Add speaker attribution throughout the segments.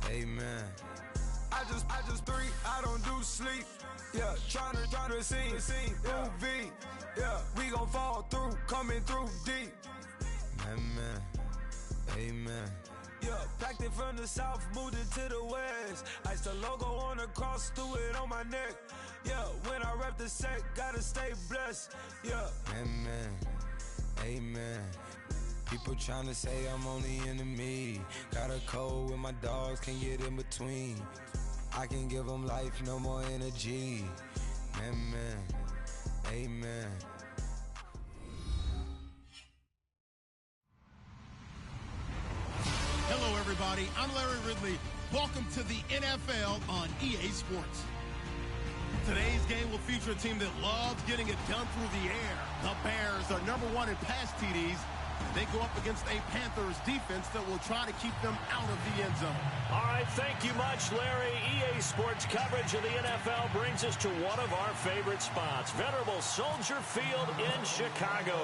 Speaker 1: Amen. I just three, I don't do sleep. Yeah, tryna see, UV. Yeah, we gon' fall through, coming through deep. Amen. Amen. Yeah, packed it from the south, moved it to the west. Iced the logo on the cross, threw it on my neck. Yeah, when I rep the set, gotta stay blessed. Yeah. Amen. Amen. People tryna say I'm only enemy. Got a code with my dogs, can't get in between. I can give them life, no more energy. Amen. Amen.
Speaker 2: Hello, everybody. I'm Larry Ridley. Welcome to the NFL on EA Sports. Today's game will feature a team that loves getting it done through the air. The Bears are #1 in pass TDs. They go up against a Panthers defense that will try to keep them out of the end zone.
Speaker 3: All right, thank you much, Larry. EA Sports coverage of the NFL brings us to one of our favorite spots, venerable Soldier Field in Chicago.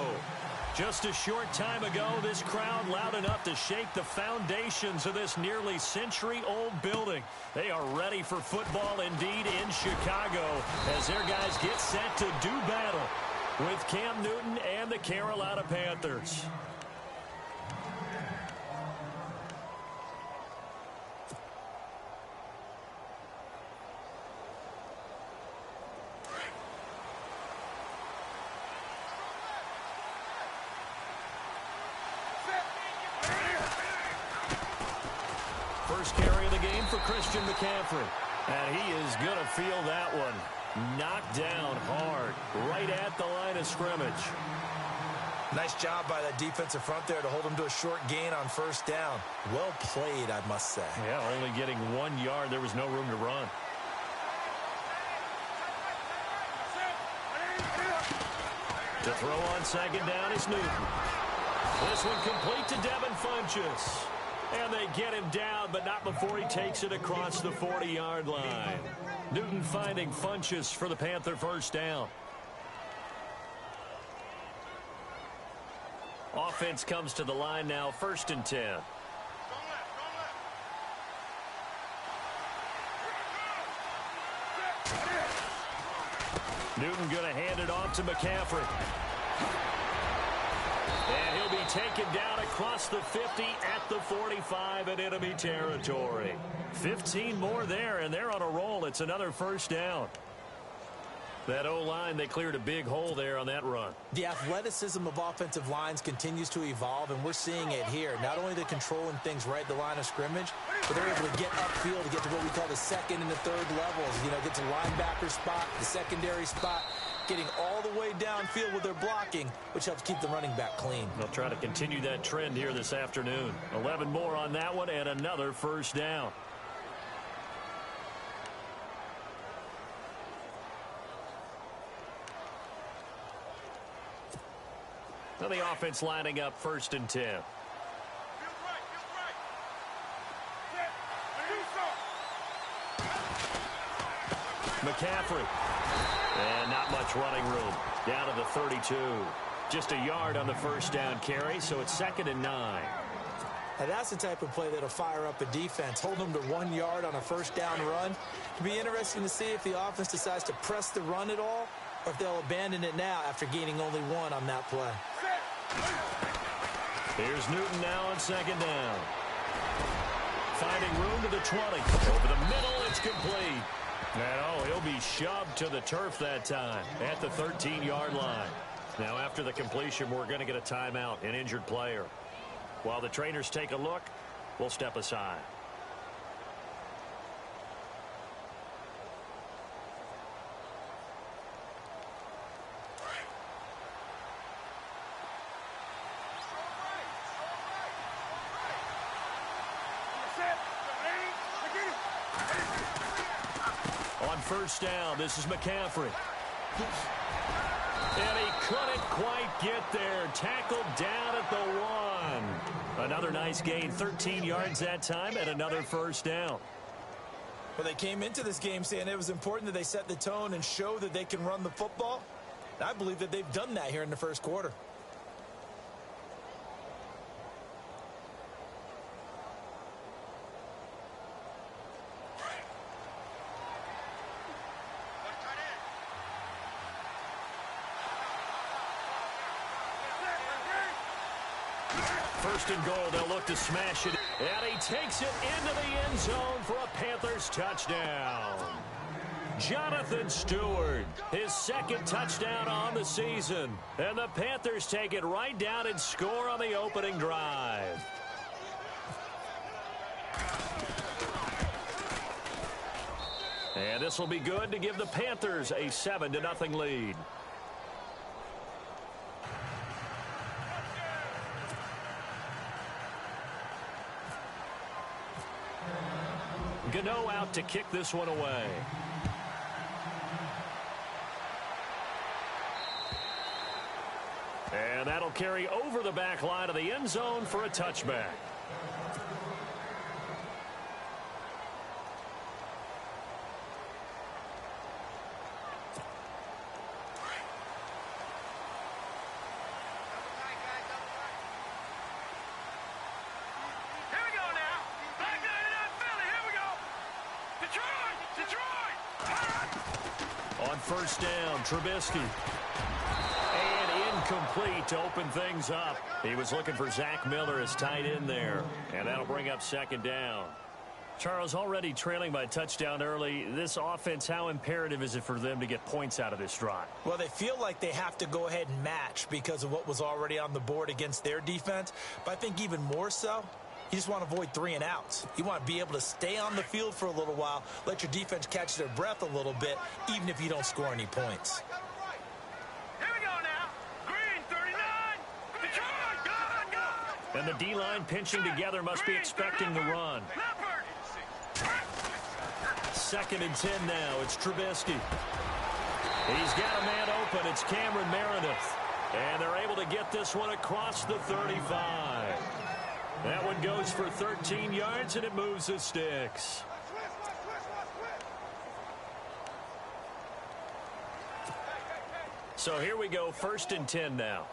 Speaker 3: Just a short time ago, this crowd loud enough to shake the foundations of this nearly century-old building. They are ready for football indeed in Chicago as their guys get set to do battle with Cam Newton and the Carolina Panthers. First carry of the game for Christian McCaffrey. And he is going to feel that one. Knocked down hard, right at the line of scrimmage.
Speaker 4: Nice job by that defensive front there to hold him to a short gain on first down. Well played, I must say.
Speaker 3: Yeah, only getting 1 yard. There was no room to run. To throw on second down is Newton. This one complete to Devin Funchess. And they get him down, but not before he takes it across the 40-yard line. Newton finding Funchess for the Panther first down. Offense comes to the line now, 1st and 10. Newton going to hand it off to McCaffrey. And he'll be taken down across the 50 at the 45 in enemy territory. 15 more there, and they're on a roll. It's another first down. That O-line, they cleared a big hole there on that run.
Speaker 4: The athleticism of offensive lines continues to evolve, and we're seeing it here. Not only they're controlling things right at the line of scrimmage, but they're able to get upfield to get to what we call the second and the third levels. You know, get to linebacker spot, the secondary spot, getting all the way downfield with their blocking, which helps keep the running back clean.
Speaker 3: They'll try to continue that trend here this afternoon. 11 more on that one and another first down. Now the offense lining up 1st and 10. McCaffrey. And not much running room. Down to the 32. Just a yard on the first down carry, so it's 2nd and 9.
Speaker 4: Now that's the type of play that'll fire up a defense. Hold them to 1 yard on a first down run. It'll be interesting to see if the offense decides to press the run at all, or if they'll abandon it now after gaining only 1 on that play.
Speaker 3: Here's Newton now on 2nd down. Finding room to the 20. Over the middle, it's complete. And he'll be shoved to the turf that time at the 13-yard line. Now after the completion, we're going to get a timeout, an injured player. While the trainers take a look, we'll step aside. On first down, this is McCaffrey. And he couldn't quite get there. Tackled down at the 1. Another nice gain, 13 yards that time, and another first down.
Speaker 4: Well, they came into this game saying it was important that they set the tone and show that they can run the football. And I believe that they've done that here in the first quarter.
Speaker 3: First and goal, they'll look to smash it. And he takes it into the end zone for a Panthers touchdown. Jonathan Stewart, his second touchdown on the season. And the Panthers take it right down and score on the opening drive. And this will be good to give the Panthers a 7-0 lead. Gano out to kick this one away. And that'll carry over the back line of the end zone for a touchback. First down, Trubisky. And incomplete to open things up. He was looking for Zach Miller as tight end there. And that'll bring up second down. Charles, already trailing by a touchdown early. This offense, how imperative is it for them to get points out of this drive?
Speaker 4: Well, they feel like they have to go ahead and match because of what was already on the board against their defense. But I think even more so, you just want to avoid 3 and outs. You want to be able to stay on the field for a little while, let your defense catch their breath a little bit, even if you don't score any points.
Speaker 5: Here we go now. Green, 39. Detroit, go.
Speaker 3: And the D-line pinching together must be expecting the run. Second and 10 now. It's Trubisky. He's got a man open. It's Cameron Meredith. And they're able to get this one across the 35. That one goes for 13 yards, and it moves the sticks. So here we go, first and 10 now.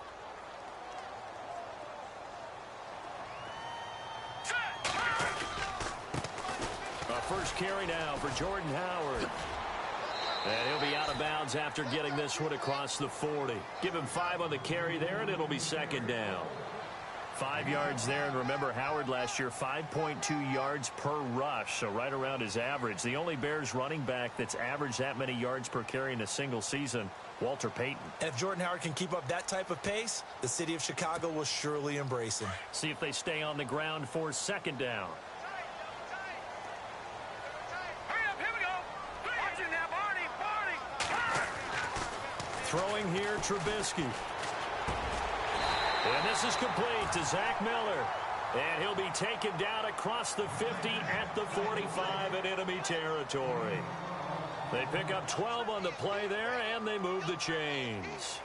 Speaker 3: First carry now for Jordan Howard. And he'll be out of bounds after getting this one across the 40. Give him 5 on the carry there, and it'll be second down. 5 yards there, and remember Howard last year, 5.2 yards per rush, so right around his average. The only Bears running back that's averaged that many yards per carry in a single season, Walter Payton.
Speaker 4: And if Jordan Howard can keep up that type of pace, the city of Chicago will surely embrace him.
Speaker 3: See if they stay on the ground for second down. Throwing here, Trubisky. And this is complete to Zach Miller. And he'll be taken down across the 50 at the 45 in enemy territory. They pick up 12 on the play there, and they move the chains.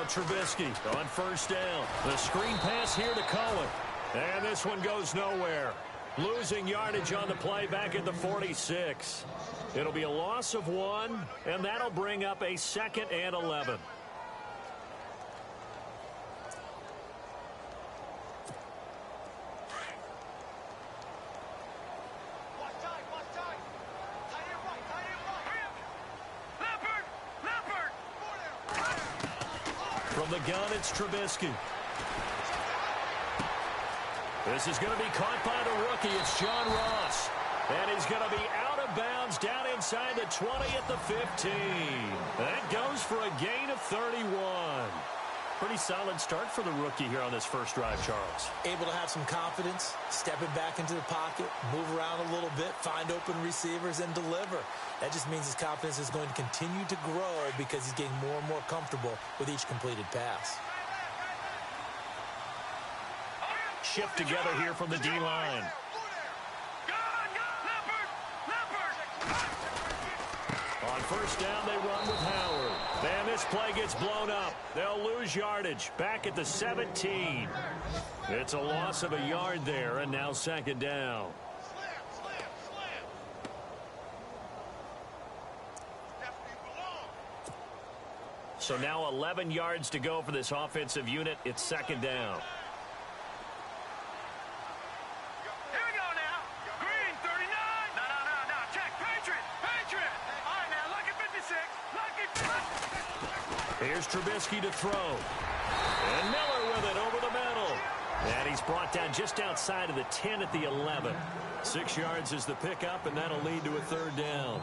Speaker 3: Trubisky on first down. The screen pass here to Cohen. And this one goes nowhere. Losing yardage on the play back at the 46. It'll be a loss of 1, and that'll bring up a 2nd and 11. From the gun, it's Trubisky. This is going to be caught by the rookie. It's John Ross. And he's going to be out of bounds down inside the 20 at the 15. That goes for a gain of 31. Pretty solid start for the rookie here on this first drive, Charles.
Speaker 4: Able to have some confidence, stepping back into the pocket, move around a little bit, find open receivers, and deliver. That just means his confidence is going to continue to grow because he's getting more and more comfortable with each completed pass.
Speaker 3: Shift together here from the D-line. On first down, they run with Howard. And this play gets blown up. They'll lose yardage back at the 17. It's a loss of a yard there, and now second down. So now 11 yards to go for this offensive unit. It's second down.
Speaker 5: Here we go now. Green, 39. No. Check. Patriot. All right, now, lucky 56. Lucky 50.
Speaker 3: Here's Trubisky to throw. And Miller with it over the middle. And he's brought down just outside of the 10 at the 11. 6 yards is the pickup, and that'll lead to a third down.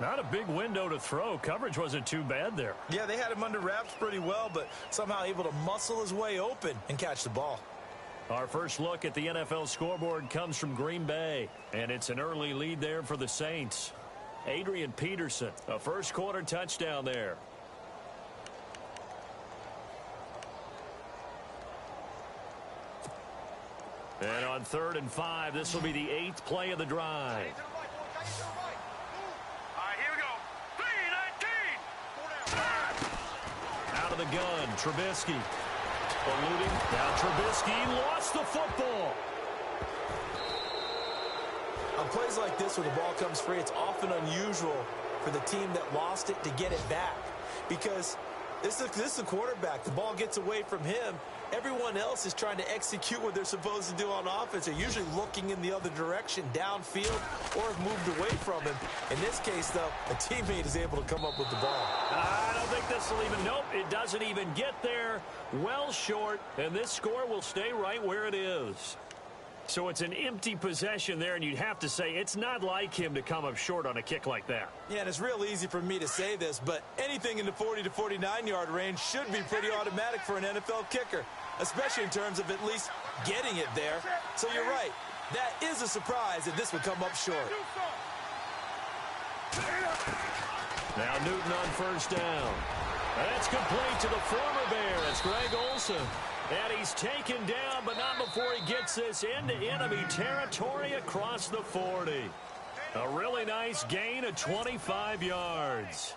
Speaker 3: Not a big window to throw. Coverage wasn't too bad there.
Speaker 4: Yeah, they had him under wraps pretty well, but somehow able to muscle his way open and catch the ball.
Speaker 3: Our first look at the NFL scoreboard comes from Green Bay, and it's an early lead there for the Saints. Adrian Peterson, a first quarter touchdown there. And on 3rd and 5, this will be the 8th play of the drive.
Speaker 5: All right, here we go. 3-19.
Speaker 3: Out of the gun, Trubisky. Eluding. Now Trubisky lost the football.
Speaker 4: On plays like this where the ball comes free, it's often unusual for the team that lost it to get it back. Because this is a quarterback. The ball gets away from him. Everyone else is trying to execute what they're supposed to do on offense. They're usually looking in the other direction, downfield, or have moved away from him. In this case, though, a teammate is able to come up with the ball.
Speaker 3: I don't think this will even, nope, it doesn't even get there. Well short, and this score will stay right where it is. So it's an empty possession there, and you'd have to say it's not like him to come up short on a kick like that.
Speaker 4: Yeah, and it's real easy for me to say this, but anything in the 40 to 49-yard range should be pretty automatic for an NFL kicker, especially in terms of at least getting it there. So you're right. That is a surprise if this would come up short.
Speaker 3: Now Newton on first down. That's complete to the former Bear. It's Greg Olsen. And he's taken down, but not before he gets this into enemy territory across the 40. A really nice gain of 25 yards.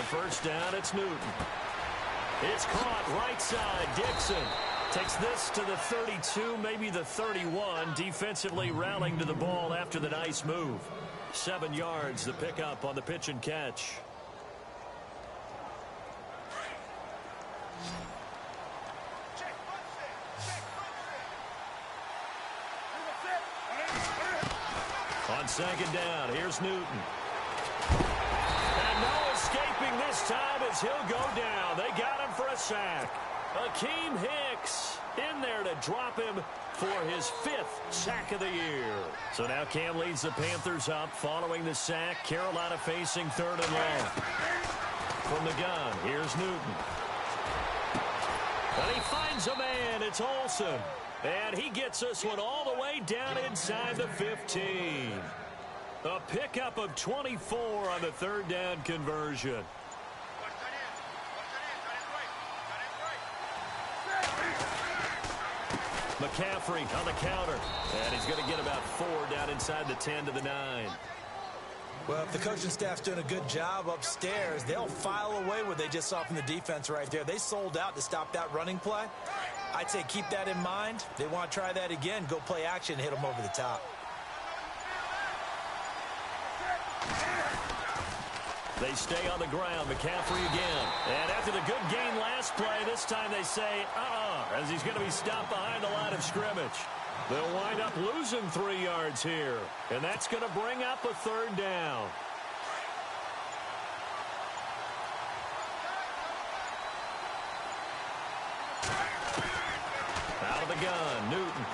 Speaker 3: First down, it's Newton. It's caught right side. Dixon takes this to the 32, maybe the 31. Defensively rallying to the ball after the nice move. 7 yards, the pickup on the pitch and catch. On second down, here's Newton. Escaping this time as he'll go down. They got him for a sack. Akeem Hicks in there to drop him for his 5th sack of the year. So now Cam leads the Panthers up following the sack. Carolina facing 3rd and long. From the gun, here's Newton. And he finds a man. It's Olsen. And he gets this one all the way down inside the 15. A pickup of 24 on the 3rd down conversion. McCaffrey on the counter. And he's going to get about 4 down inside the 10 to the 9.
Speaker 4: Well, if the coaching staff's doing a good job upstairs, they'll file away what they just saw from the defense right there. They sold out to stop that running play. I'd say keep that in mind. They want to try that again. Go play action, hit them over the top.
Speaker 3: They stay on the ground. McCaffrey again. And after the good gain last play, this time they say, as he's going to be stopped behind the line of scrimmage. They'll wind up losing 3 yards here. And that's going to bring up a 3rd down. Out of the gun, Newton.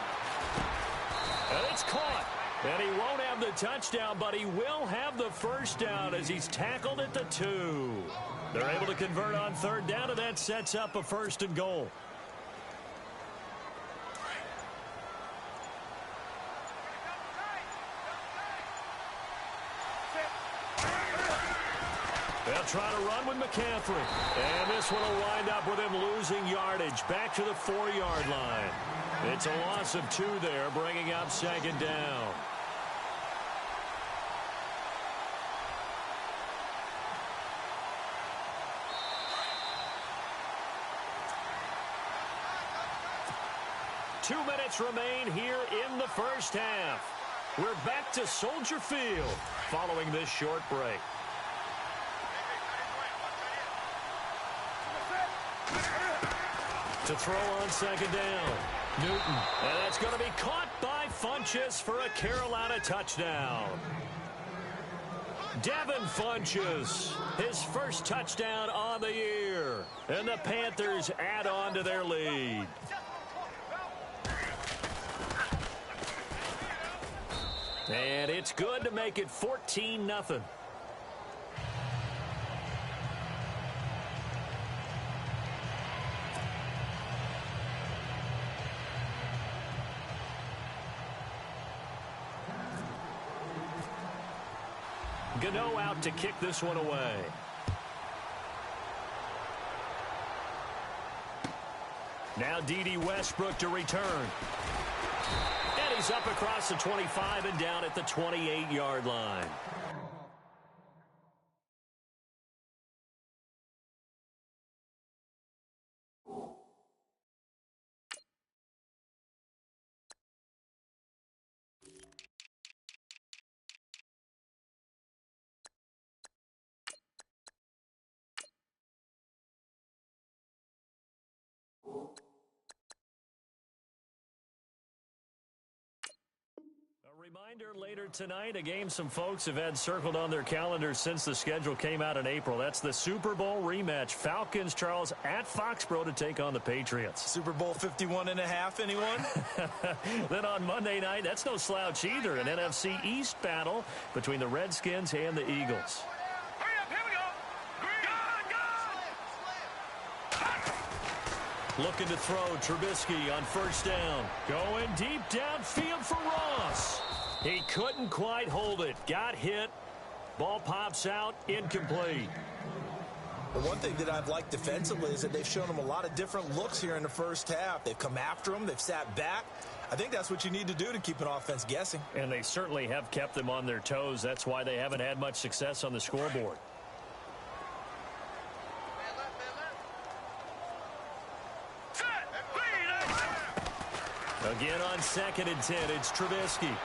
Speaker 3: And it's caught. And he won't have the touchdown, but he will have the first down as he's tackled at the 2. They're able to convert on 3rd down, and that sets up a 1st and goal. They'll try to run with McCaffrey. And this one will wind up with him losing yardage back to the 4-yard line. It's a loss of 2 there, bringing up 2nd down. 2 minutes remain here in the first half. We're back to Soldier Field following this short break. To throw on second down, Newton. And that's going to be caught by Funchess for a Carolina touchdown. Devin Funchess, his first touchdown on the year. And the Panthers add on to their lead. And it's good to make it 14-0. Gano out to kick this one away. Now D.D. Westbrook to return. And he's up across the 25 and down at the 28-yard line. Reminder later tonight, a game some folks have had circled on their calendars since the schedule came out in April. That's the Super Bowl rematch. Falcons, Charles, at Foxborough to take on the Patriots.
Speaker 4: Super Bowl 51.5, anyone?
Speaker 3: Then on Monday night, that's no slouch either. An NFC East battle between the Redskins and the Eagles.
Speaker 5: Hurry up, here we go.
Speaker 3: Looking to throw, Trubisky on first down. Going deep downfield for Ross. He couldn't quite hold it. Got hit. Ball pops out. Incomplete.
Speaker 4: The one thing that I've liked defensively is that they've shown him a lot of different looks here in the first half. They've come after him. They've sat back. I think that's what you need to do to keep an offense guessing.
Speaker 3: And they certainly have kept them on their toes. That's why they haven't had much success on the scoreboard. Again on 2nd and 10, it's Trubisky.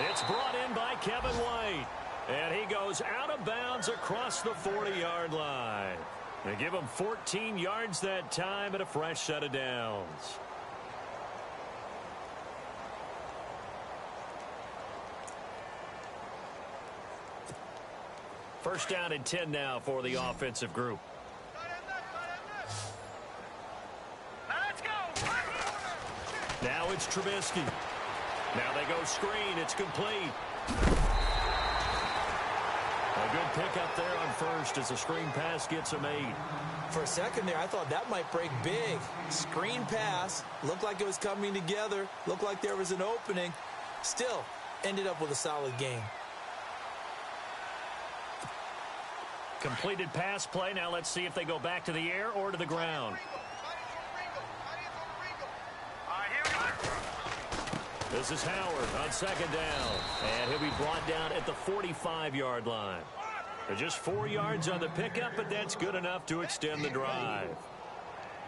Speaker 3: It's brought in by Kevin White. And he goes out of bounds across the 40-yard line. They give him 14 yards that time and a fresh set of downs. First down and 10 now for the offensive group. Now it's Trubisky. Now they go screen. It's complete. A good pickup there on first as the screen pass gets a made.
Speaker 4: For a second there, I thought that might break big. Screen pass. Looked like it was coming together. Looked like there was an opening. Still, ended up with a solid game.
Speaker 3: Completed pass play. Now let's see if they go back to the air or to the ground. This is Howard on second down. And he'll be brought down at the 45-yard line. They're just 4 yards on the pickup, but that's good enough to extend the drive.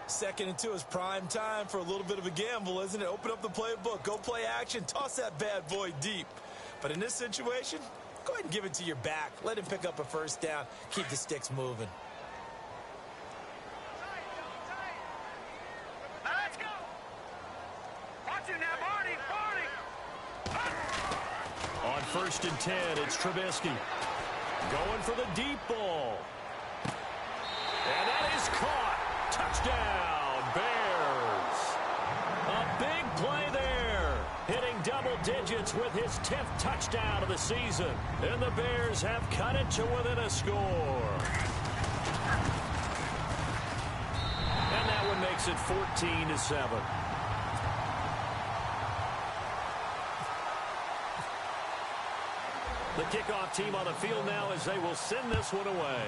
Speaker 4: 2nd and 2 is prime time for a little bit of a gamble, isn't it? Open up the playbook. Go play action. Toss that bad boy deep. But in this situation, go ahead and give it to your back. Let him pick up a first down. Keep the sticks moving.
Speaker 3: On 1st and 10, it's Trubisky. Going for the deep ball. And that is caught. Touchdown, Bears. A big play there. Hitting double digits with his 10th touchdown of the season. And the Bears have cut it to within a score. And that one makes it 14-7. The kickoff team on the field now as they will send this one away.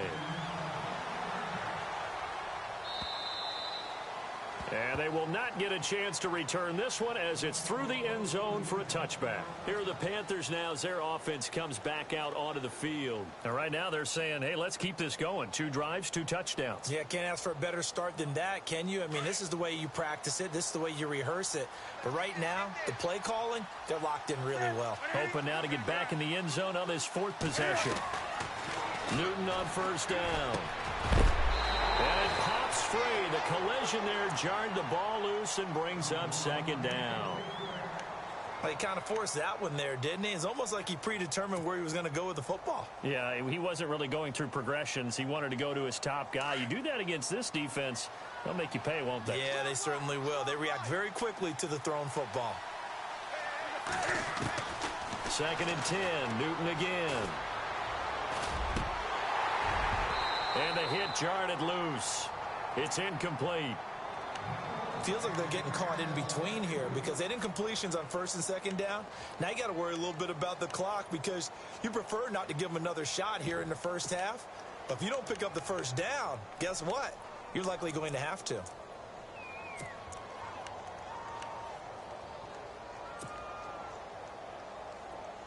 Speaker 3: And they will not get a chance to return this one as it's through the end zone for a touchback. Here are the Panthers now as their offense comes back out onto the field. And right now they're saying, hey, let's keep this going. 2 drives, 2 touchdowns.
Speaker 4: Yeah, can't ask for a better start than that, can you? I mean, this is the way you practice it. This is the way you rehearse it. But right now, the play calling, they're locked in really well.
Speaker 3: Hoping now to get back in the end zone on this 4th possession. Newton on first down. And it pops free. The collision there jarred the ball loose and brings up 2nd down.
Speaker 4: Well, he kind of forced that one there, didn't he? It's almost like he predetermined where he was going to go with the football.
Speaker 3: Yeah, he wasn't really going through progressions. He wanted to go to his top guy. You do that against this defense, they'll make you pay, won't they?
Speaker 4: Yeah, they certainly will. They react very quickly to the thrown football.
Speaker 3: 2nd and 10. Newton again. And the hit jarred it loose. It's incomplete.
Speaker 4: Feels like they're getting caught in between here because they didn't completions on 1st and 2nd down. Now you got to worry a little bit about the clock because you prefer not to give them another shot here in the first half. But if you don't pick up the 1st down, guess what? You're likely going to have to.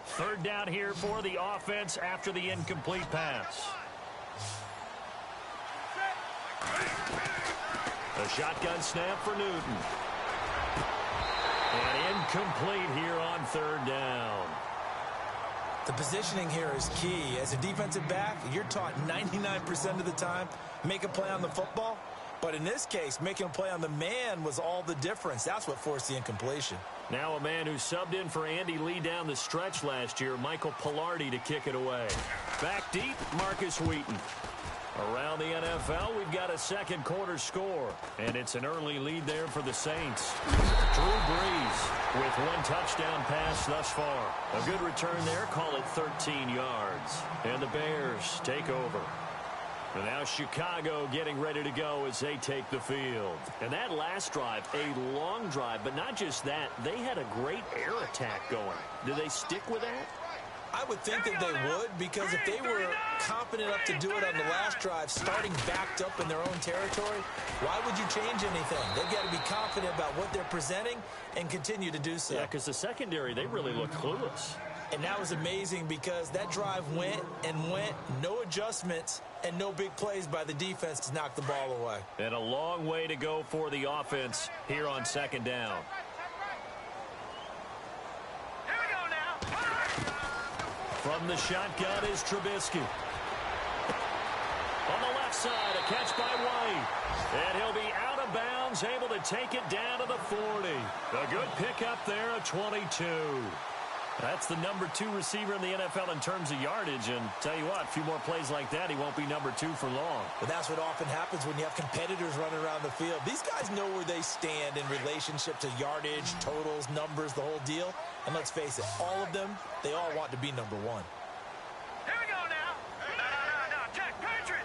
Speaker 3: Third down here for the offense after the incomplete pass. A shotgun snap for Newton. And incomplete here on 3rd down.
Speaker 4: The positioning here is key. As a defensive back, you're taught 99% of the time, make a play on the football. But in this case, making a play on the man was all the difference. That's what forced the incompletion.
Speaker 3: Now a man who subbed in for Andy Lee down the stretch last year, Michael Pilardi, to kick it away. Back deep, Marcus Wheaton. Around the NFL, we've got a 2nd quarter score, and it's an early lead there for the Saints. Drew Brees with 1 touchdown pass thus far. A good return there, call it 13 yards. And the Bears take over. And now Chicago getting ready to go as they take the field. And that last drive, a long drive, but not just that, they had a great air attack going. Did they stick with that?
Speaker 4: I would think that they would, because if they were confident enough to do it on the last drive, starting backed up in their own territory, why would you change anything? They've got to be confident about what they're presenting and continue to do so.
Speaker 3: Yeah, because the secondary, they really look clueless.
Speaker 4: And that was amazing because that drive went and went, no adjustments, and no big plays by the defense to knock the ball away.
Speaker 3: And a long way to go for the offense here on 2nd down. From the shotgun is Trubisky. On the left side, a catch by White. And he'll be out of bounds, able to take it down to the 40. A good pickup there, a 22. That's the number 2 receiver in the NFL in terms of yardage. And tell you what, a few more plays like that, he won't be number 2 for long.
Speaker 4: But that's what often happens when you have competitors running around the field. These guys know where they stand in relationship to yardage, totals, numbers, the whole deal. And let's face it, all of them, they all want to be number 1.
Speaker 5: Here we go now. No. Check. Patriot.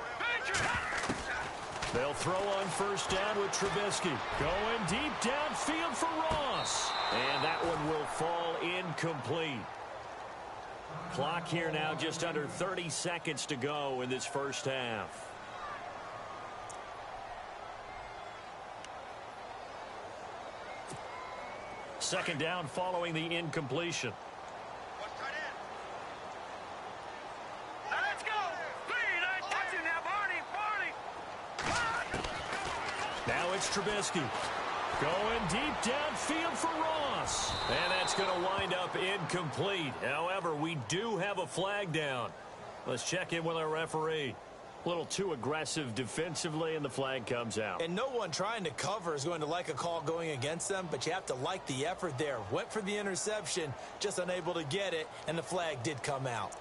Speaker 3: They'll throw on 1st down with Trubisky. Going deep downfield for Ross. And that one will fall incomplete. Clock here now just under 30 seconds to go in this first half. Second down following the incompletion.
Speaker 5: Now let's go. Green, I touch him now, Barney.
Speaker 3: Now it's Trubisky. Going deep downfield for Ross. And that's going to wind up incomplete. However, we do have a flag down. Let's check in with our referee. A little too aggressive defensively, and the flag comes out.
Speaker 4: And no one trying to cover is going to like a call going against them, but you have to like the effort there. Went for the interception, just unable to get it, and the flag did come out.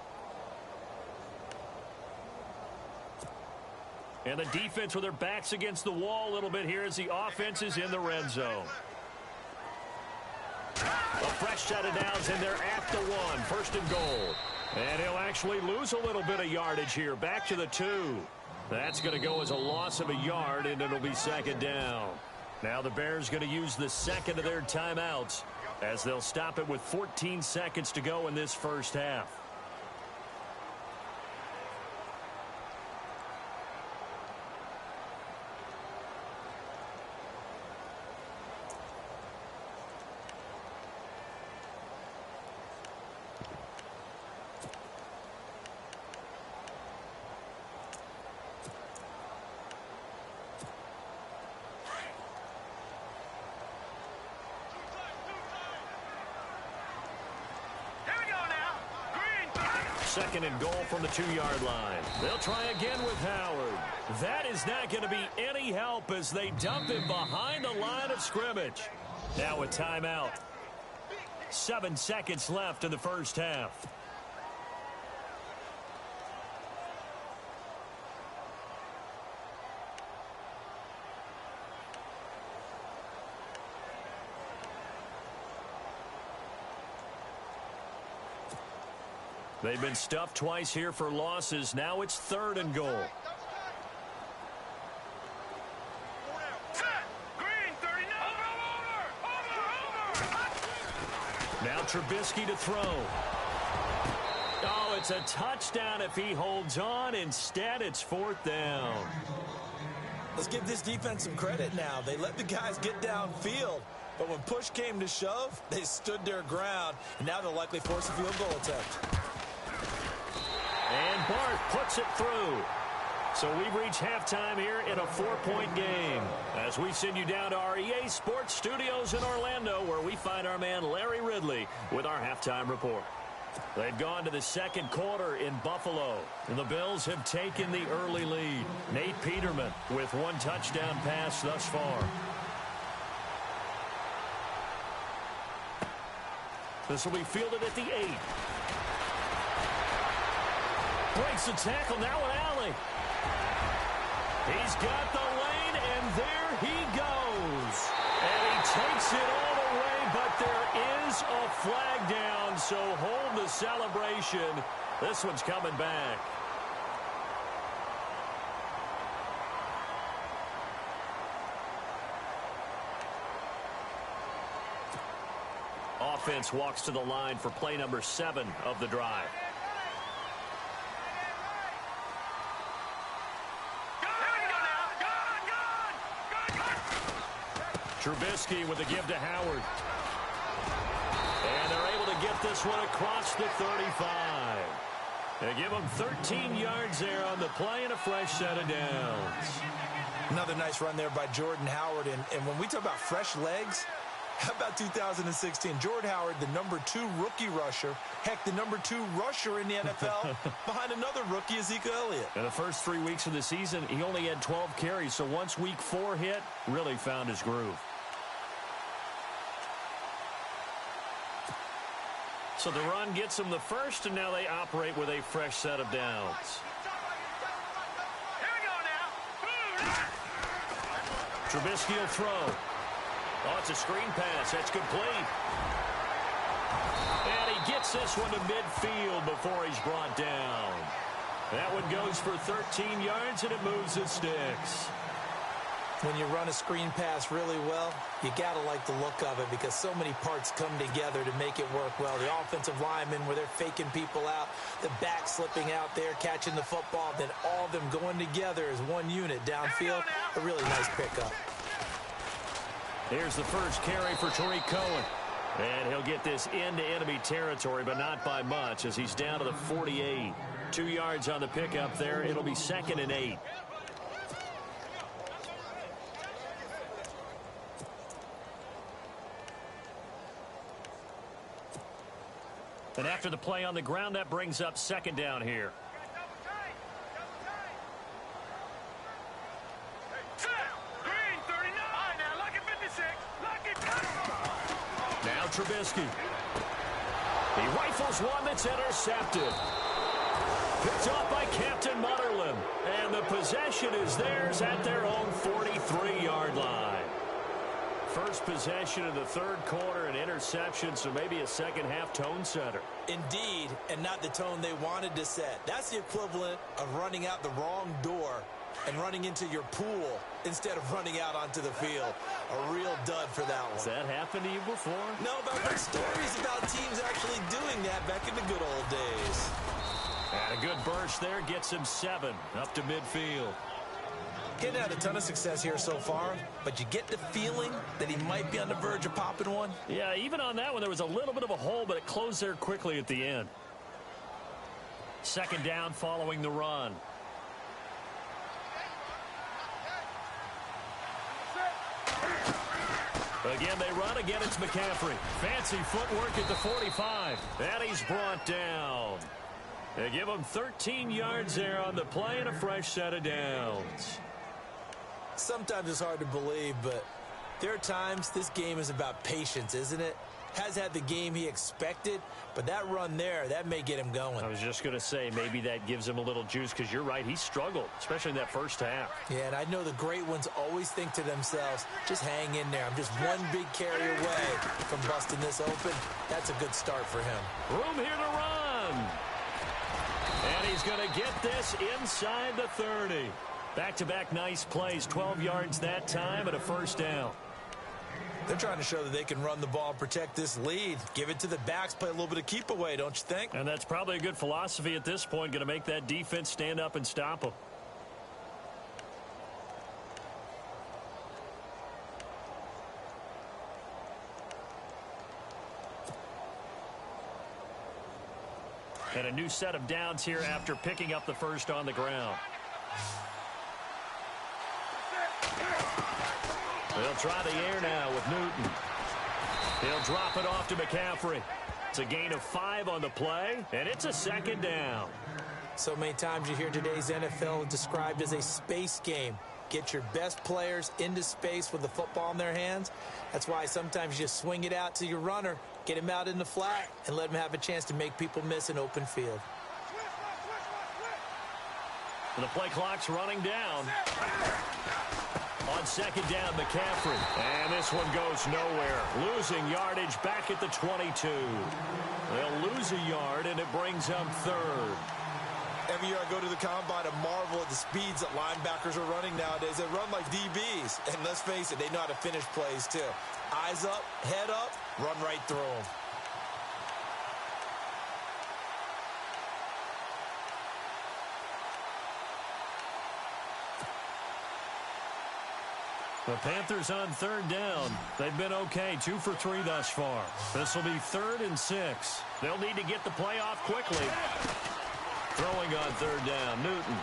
Speaker 3: And the defense with their backs against the wall a little bit here as the offense is in the red zone. A fresh set of downs, and they're at the 1. 1st and goal. And he'll actually lose a little bit of yardage here. Back to the 2. That's going to go as a loss of a yard, and it'll be 2nd down. Now the Bears going to use the 2nd of their timeouts as they'll stop it with 14 seconds to go in this first half. Second and goal from the 2-yard line. They'll try again with Howard. That is not going to be any help as they dump him behind the line of scrimmage. Now a timeout. 7 seconds left in the first half. They've been stuffed twice here for losses. Now it's 3rd and goal.
Speaker 5: Green, 39. Over.
Speaker 3: Now Trubisky to throw. Oh, it's a touchdown if he holds on. Instead, it's 4th down.
Speaker 4: Let's give this defense some credit now. They let the guys get downfield. But when push came to shove, they stood their ground. And now they'll likely force a field goal attempt.
Speaker 3: And Barth puts it through. So we've reached halftime here in a 4-point game as we send you down to our EA Sports Studios in Orlando, where we find our man Larry Ridley with our halftime report. They've gone to the second quarter in Buffalo, and the Bills have taken the early lead. Nate Peterman with 1 touchdown pass thus far. This will be fielded at the 8. Breaks the tackle, now an alley. He's got the lane, and there he goes. And he takes it all the way, but there is a flag down, so hold the celebration. This one's coming back. Offense walks to the line for play number 7 of the drive. Trubisky with a give to Howard. And they're able to get this one across the 35. They give them 13 yards there on the play and a fresh set of downs.
Speaker 4: Another nice run there by Jordan Howard. And when we talk about fresh legs, how about 2016? Jordan Howard, the number 2 rookie rusher. Heck, the number 2 rusher in the NFL behind another rookie, Ezekiel Elliott.
Speaker 3: In the first 3 weeks of the season, he only had 12 carries. So once week 4 hit, really found his groove. So the run gets them the first, and now they operate with a fresh set of downs.
Speaker 5: Here we go now.
Speaker 3: Trubisky will throw. Oh, it's a screen pass. That's complete. And he gets this one to midfield before he's brought down. That one goes for 13 yards, and it moves the sticks.
Speaker 4: When you run a screen pass really well, you got to like the look of it because so many parts come together to make it work well. The offensive linemen, where they're faking people out, the back slipping out there, catching the football, then all of them going together as one unit downfield. A really nice pickup.
Speaker 3: Here's the first carry for Tariq Cohen. And he'll get this into enemy territory, but not by much as he's down to the 48. 2 yards on the pickup there. It'll be 2nd and 8. And after the play on the ground, that brings up 2nd down here.
Speaker 5: Green, 39. All right, now, lucky 56. Lucky.
Speaker 3: Now Trubisky. He rifles one that's intercepted. Picked off by Captain Mutterland. And the possession is theirs at their own 43-yard line. First possession of the 3rd quarter, an interception, so maybe a second-half tone setter.
Speaker 4: Indeed, and not the tone they wanted to set. That's the equivalent of running out the wrong door and running into your pool instead of running out onto the field. A real dud for that one.
Speaker 3: Has that happened to you before?
Speaker 4: No, but I've heard stories about teams actually doing that back in the good old days.
Speaker 3: And a good burst there gets him 7 up to midfield.
Speaker 4: Getting had a ton of success here so far, but you get the feeling that he might be on the verge of popping one.
Speaker 3: Yeah, even on that one, there was a little bit of a hole, but it closed there quickly at the end. 2nd down following the run. Again, they run. Again, it's McCaffrey. Fancy footwork at the 45. And he's brought down. They give him 13 yards there on the play and a fresh set of downs.
Speaker 4: Sometimes it's hard to believe, but there are times this game is about patience, isn't it? Has had the game he expected, but that run there, that may get him going.
Speaker 3: I was just going to say, maybe that gives him a little juice, because you're right, he struggled, especially in that first half.
Speaker 4: Yeah, and I know the great ones always think to themselves, just hang in there. I'm just one big carry away from busting this open. That's a good start for him.
Speaker 3: Room here to run. And he's going to get this inside the 30. Back-to-back nice plays, 12 yards that time and a first down.
Speaker 4: They're trying to show that they can run the ball and protect this lead. Give it to the backs, play a little bit of keep away, don't you think?
Speaker 3: And that's probably a good philosophy at this point, going to make that defense stand up and stop them. And a new set of downs here after picking up the first on the ground. They'll try the air now with Newton. He'll drop it off to McCaffrey. It's a gain of 5 on the play, and it's a second down.
Speaker 4: So many times you hear today's NFL described as a space game. Get your best players into space with the football in their hands. That's why sometimes you just swing it out to your runner, get him out in the flat, and let him have a chance to make people miss an open field.
Speaker 3: The play clock's running down. On second down, McCaffrey. And this one goes nowhere. Losing yardage back at the 22. They'll lose a yard, and it brings them third.
Speaker 4: Every year I go to the combine and marvel at the speeds that linebackers are running nowadays. They run like DBs. And let's face it, they know how to finish plays too. Eyes up, head up, run right through them.
Speaker 3: The Panthers on third down. They've been okay, 2 for 3 thus far. This will be 3rd and 6. They'll need to get the play off quickly. Throwing on third down, Newton.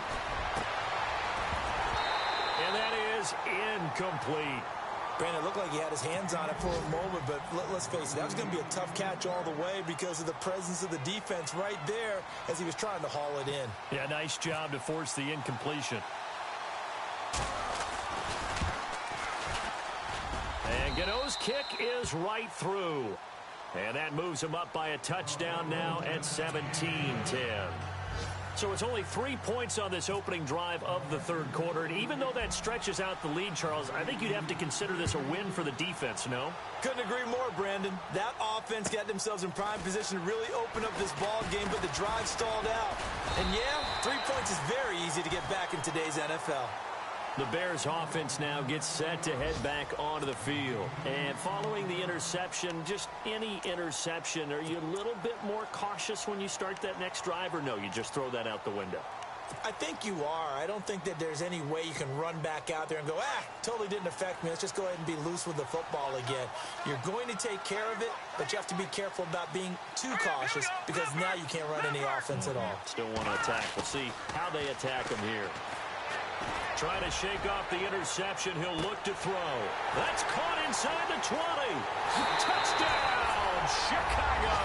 Speaker 3: And that is incomplete.
Speaker 4: Brandon, it looked like he had his hands on it for a moment, but let's face it, that was going to be a tough catch all the way because of the presence of the defense right there as he was trying to haul it in.
Speaker 3: Yeah, nice job to force the incompletion. And Gano's kick is right through. And that moves him up by a touchdown now at 17-10. So it's only 3 points on this opening drive of the third quarter. And even though that stretches out the lead, Charles, I think you'd have to consider this a win for the defense, no?
Speaker 4: Couldn't agree more, Brandon. That offense got themselves in prime position to really open up this ball game, but the drive stalled out. And yeah, 3 points is very easy to get back in today's NFL.
Speaker 3: The Bears offense now gets set to head back onto the field. And following the interception, just any interception, are you a little bit more cautious when you start that next drive, or no, you just throw that out the window?
Speaker 4: I think you are. I don't think that there's any way you can run back out there and go, totally didn't affect me. Let's just go ahead and be loose with the football again. You're going to take care of it, but you have to be careful about being too cautious because now you can't run any offense at all.
Speaker 3: Still want to attack. We'll see how they attack him here. Trying to shake off the interception. He'll look to throw. That's caught inside the 20. Touchdown, Chicago.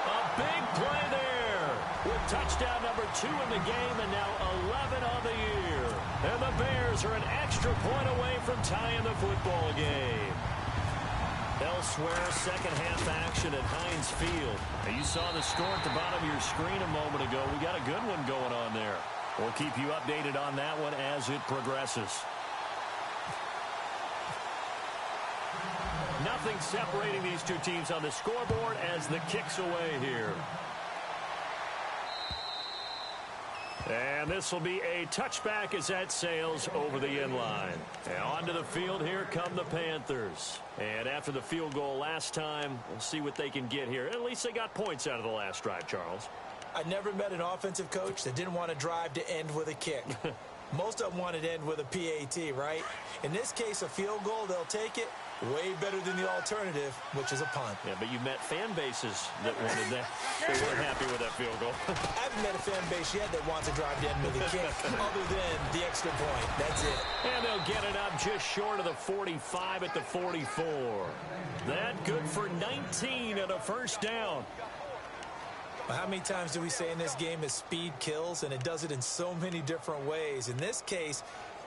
Speaker 3: A big play there with touchdown number 2 in the game and now 11 on the year. And the Bears are an extra point away from tying the football game. Elsewhere, second half action at Heinz Field. Now, you saw the score at the bottom of your screen a moment ago. We got a good one going on there. We'll keep you updated on that one as it progresses. Nothing separating these two teams on the scoreboard as the kick's away here. And this will be a touchback as that sails over the end line. And onto the field, here come the Panthers. And after the field goal last time, we'll see what they can get here. At least they got points out of the last drive, Charles.
Speaker 4: I never met an offensive coach that didn't want to drive to end with a kick. Most of them wanted to end with a PAT, right? In this case, a field goal, they'll take it. Way better than the alternative, which is a punt.
Speaker 3: Yeah, but you met fan bases that wanted that. They weren't happy with that field goal.
Speaker 4: I haven't met a fan base yet that wants to drive to end with a kick, other than the extra point. That's it.
Speaker 3: And they'll get it up just short of the 45 at the 44. That good for 19 and a first down.
Speaker 4: How many times do we say in this game is speed kills, and it does it in so many different ways. In this case,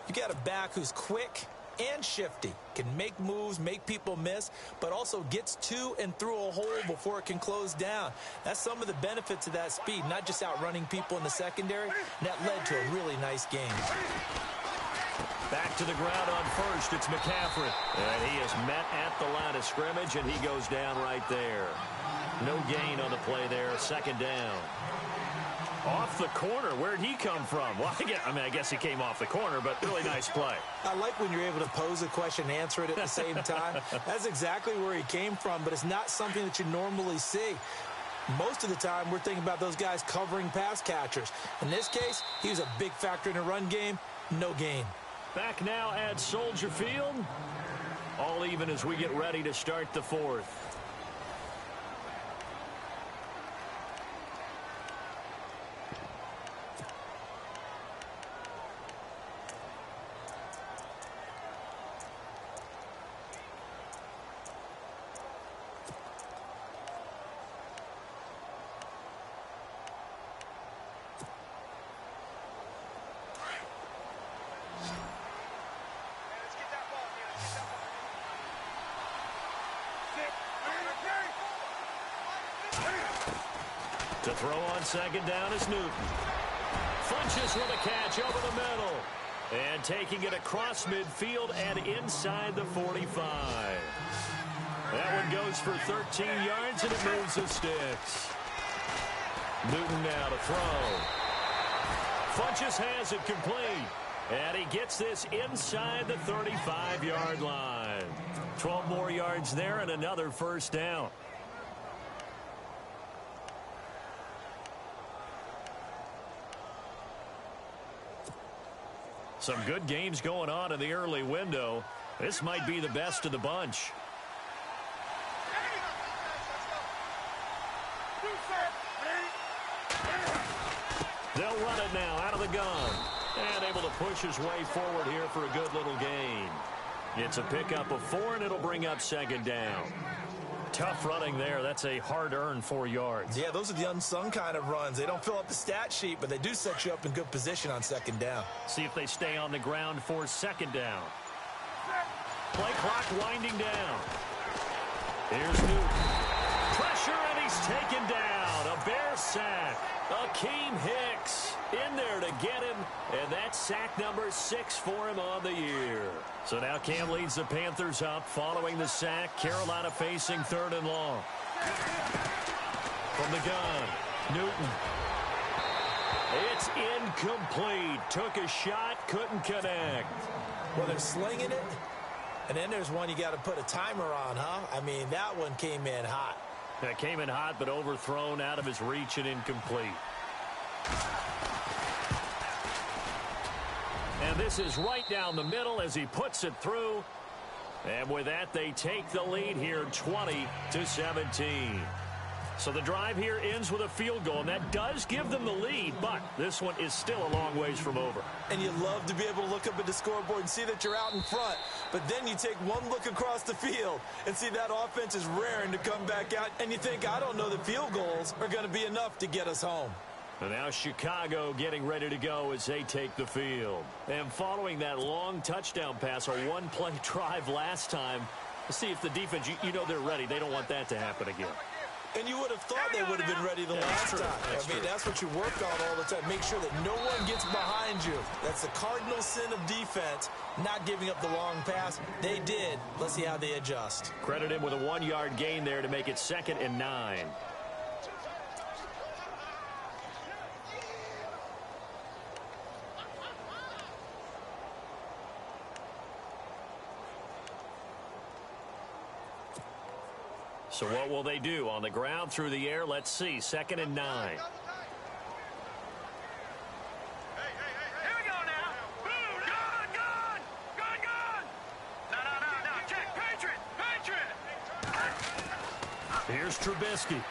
Speaker 4: you got a back who's quick and shifty, can make moves, make people miss, but also gets to and through a hole before it can close down. That's some of the benefits of that speed, not just outrunning people in the secondary. And that led to a really nice game.
Speaker 3: Back to the ground on first, it's McCaffrey. And he is met at the line of scrimmage, and he goes down right there. No gain on the play there, second down. Off the corner, where'd he come from? Well, I guess he came off the corner, but really nice play.
Speaker 4: I like when you're able to pose a question and answer it at the same time. That's exactly where he came from, but it's not something that you normally see. Most of the time, we're thinking about those guys covering pass catchers. In this case, he was a big factor in the run game. No gain.
Speaker 3: Back now at Soldier Field. All even as we get ready to start the fourth. To throw on second down is Newton. Funches with a catch over the middle. And taking it across midfield and inside the 45. That one goes for 13 yards, and it moves the sticks. Newton now to throw. Funches has it complete. And he gets this inside the 35-yard line. 12 more yards there and another first down. Some good games going on in the early window. This might be the best of the bunch. They'll run it now out of the gun. And able to push his way forward here for a good little gain. It's a pickup of 4, and it'll bring up second down. Tough running there. That's a hard-earned 4 yards.
Speaker 4: Yeah, those are the unsung kind of runs. They don't fill up the stat sheet, but they do set you up in good position on second down.
Speaker 3: See if they stay on the ground for second down. Play clock winding down. Here's Newton. Pressure, and he's taken down. A Bear sack. Akeem Hicks in there to get him, and that's sack number 6 for him on the year. So now Cam leads the Panthers up following the sack. Carolina facing 3rd and long. From the gun, Newton. It's incomplete. Took a shot, couldn't connect.
Speaker 4: Well, they're slinging it, and then there's one you got to put a timer on, huh? I mean, that one came in hot.
Speaker 3: That came in hot, but overthrown out of his reach and incomplete. And this is right down the middle as he puts it through. And with that, they take the lead here 20-17. So the drive here ends with a field goal, and that does give them the lead, but this one is still a long ways from over.
Speaker 4: And you love to be able to look up at the scoreboard and see that you're out in front, but then you take one look across the field and see that offense is raring to come back out, and you think, I don't know that field goals are going to be enough to get us home.
Speaker 3: And now Chicago getting ready to go as they take the field. And following that long touchdown pass, a one-play drive last time, let's see if the defense, you know they're ready. They don't want that to happen again.
Speaker 4: And you would have thought they would have been ready the last time. That's what you work on all the time. Make sure that no one gets behind you. That's the cardinal sin of defense, not giving up the long pass. They did. Let's see how they adjust.
Speaker 3: Credit him with a 1-yard gain there to make it 2nd and 9. So what will they do? On the ground, through the air, let's see. 2nd and 9.
Speaker 5: Here we go now. Boom, gun. No. Check, Patriot.
Speaker 3: Here's Trubisky.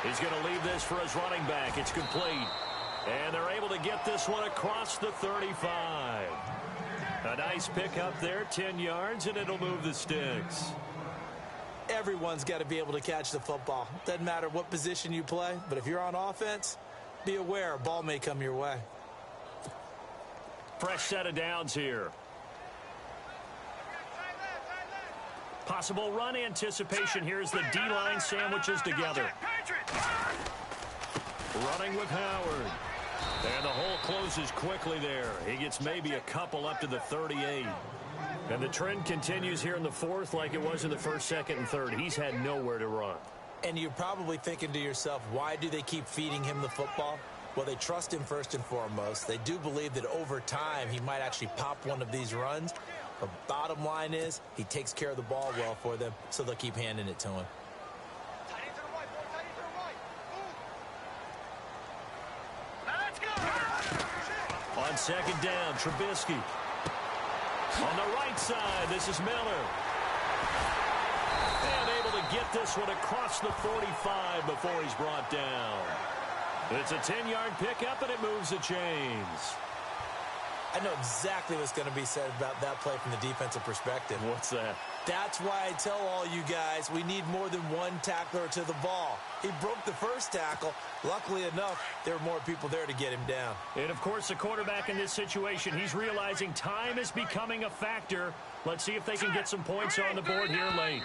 Speaker 3: He's going to leave this for his running back. It's complete. And they're able to get this one across the 35. A nice pickup there, 10 yards, and it'll move the sticks.
Speaker 4: Everyone's got to be able to catch the football. Doesn't matter what position you play, but if you're on offense, be aware a ball may come your way.
Speaker 3: Fresh set of downs here. Possible run anticipation. Here's the D-line sandwiches together. Running with Howard. And the hole closes quickly there. He gets maybe a couple up to the 38. And the trend continues here in the fourth like it was in the first, second, and third. He's had nowhere to run.
Speaker 4: And you're probably thinking to yourself, why do they keep feeding him the football? Well, they trust him first and foremost. They do believe that over time he might actually pop one of these runs. But bottom line is he takes care of the ball well for them, so they'll keep handing it to him.
Speaker 3: On second down, Trubisky. On the right side, this is Miller. And able to get this one across the 45 before he's brought down. It's a 10-yard pickup, and it moves the chains.
Speaker 4: I know exactly what's going to be said about that play from the defensive perspective.
Speaker 3: What's that?
Speaker 4: That's why I tell all you guys we need more than one tackler to the ball. He broke the first tackle. Luckily enough, there were more people there to get him down.
Speaker 3: And, of course, the quarterback in this situation, he's realizing time is becoming a factor. Let's see if they can get some points on the board here late.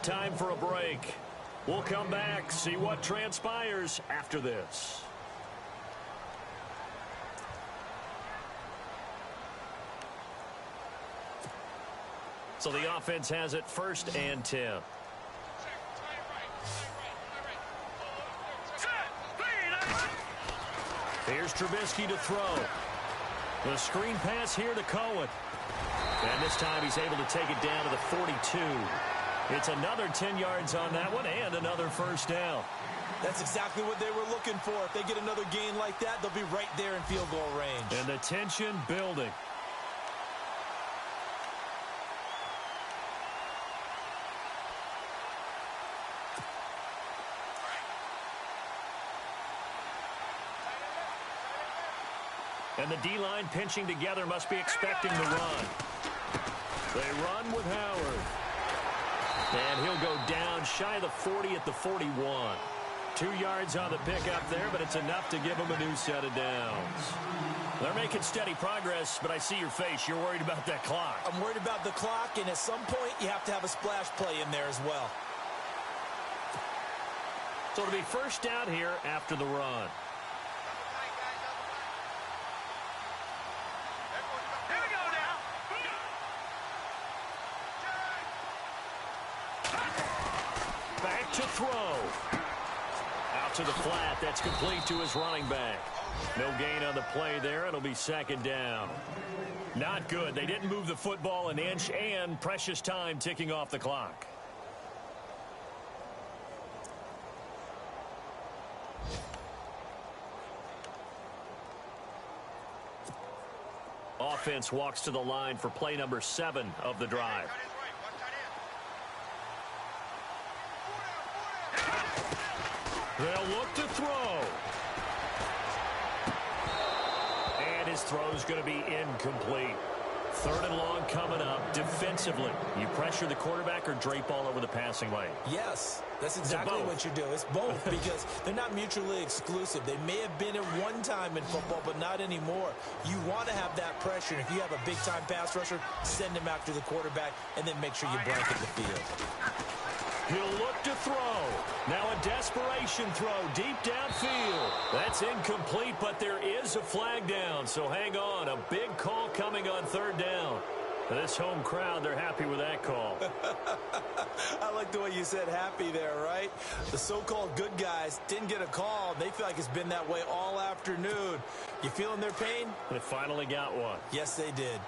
Speaker 3: Time for a break. We'll come back, see what transpires after this. So the offense has it 1st and 10. Here's Trubisky to throw. The screen pass here to Cohen. And this time he's able to take it down to the 42. It's another 10 yards on that one and another first down.
Speaker 4: That's exactly what they were looking for. If they get another gain like that, they'll be right there in field goal range.
Speaker 3: And the tension building. And the D-line pinching together must be expecting the run. They run with Howard. And he'll go down shy of the 40 at the 41. 2 yards on the pickup there, but it's enough to give him a new set of downs. They're making steady progress, but I see your face. You're worried about that clock.
Speaker 4: I'm worried about the clock, and at some point, you have to have a splash play in there as well.
Speaker 3: So it'll be first down here after the run. Back to throw. Out to the flat. That's complete to his running back. No gain on the play there. It'll be second down. Not good. They didn't move the football an inch, and precious time ticking off the clock. Offense walks to the line for play number 7 of the drive. They'll look to throw. And his throw's going to be incomplete. 3rd and long coming up. Defensively, you pressure the quarterback or drape all over the passing lane?
Speaker 4: Yes, that's exactly what you do. It's both because they're not mutually exclusive. They may have been at one time in football, but not anymore. You want to have that pressure. If you have a big-time pass rusher, send him after the quarterback and then make sure you blanket the field.
Speaker 3: He'll look to throw. Now a desperation throw deep downfield. That's incomplete, but there is a flag down, so hang on. A big call coming on 3rd down. This home crowd, they're happy with that call.
Speaker 4: I like the way you said happy there, right? The so-called good guys didn't get a call. They feel like it's been that way all afternoon. You feeling their pain?
Speaker 3: They finally got one.
Speaker 4: Yes, they did.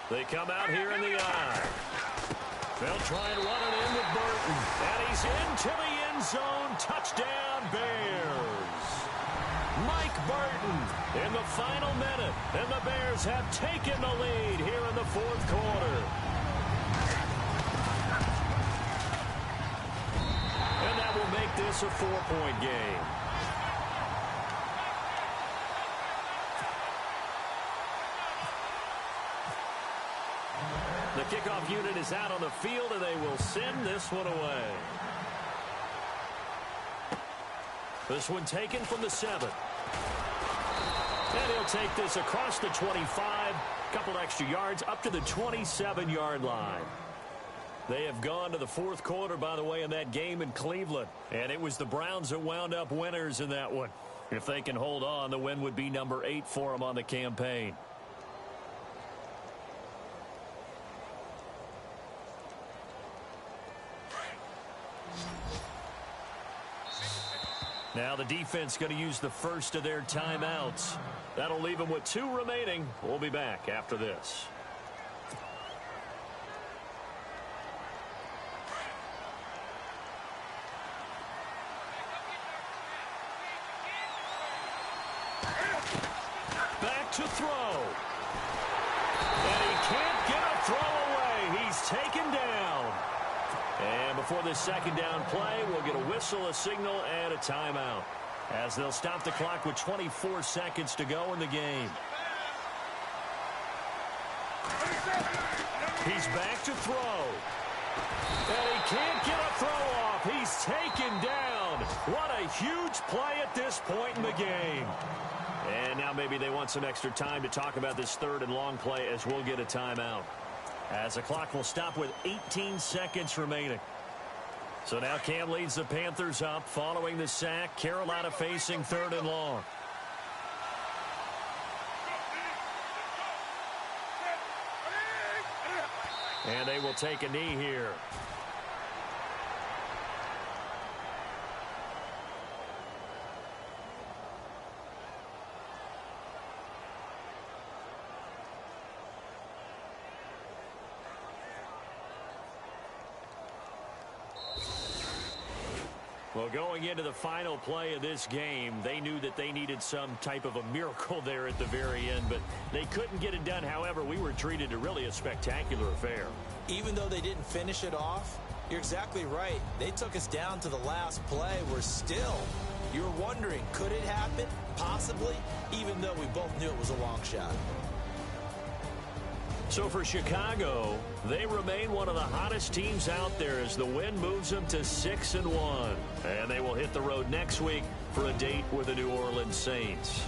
Speaker 3: They come out here in the eye. They'll try and run it in with Burton. And he's into the end zone. Touchdown, Bears. Mike Burton in the final minute. And the Bears have taken the lead here in the 4th quarter. And that will make this a 4-point game. is out on the field, and they will send this one away. This one taken from the 7. And he'll take this across the 25, couple extra yards, up to the 27-yard line. They have gone to the fourth quarter, by the way, in that game in Cleveland. And it was the Browns that wound up winners in that one. If they can hold on, the win would be number 8 for them on the campaign. Now the defense going to use the first of their timeouts. That'll leave them with 2 remaining. We'll be back after this. Back to throw. And he can't get a throw away. He's taken down. And before this second down play, we'll get a whistle, a signal, and a timeout, as they'll stop the clock with 24 seconds to go in the game. He's back to throw. And he can't get a throw off. He's taken down. What a huge play at this point in the game. And now maybe they want some extra time to talk about this 3rd and long play, as we'll get a timeout, as the clock will stop with 18 seconds remaining. So now Cam leads the Panthers up following the sack. Carolina facing 3rd and long. And they will take a knee here. Well, going into the final play of this game, they knew that they needed some type of a miracle there at the very end, but they couldn't get it done. However, we were treated to really a spectacular affair.
Speaker 4: Even though they didn't finish it off, you're exactly right. They took us down to the last play. You're wondering, could it happen? Possibly, even though we both knew it was a long shot.
Speaker 3: So for Chicago, they remain one of the hottest teams out there as the win moves them to 6-1. And they will hit the road next week for a date with the New Orleans Saints.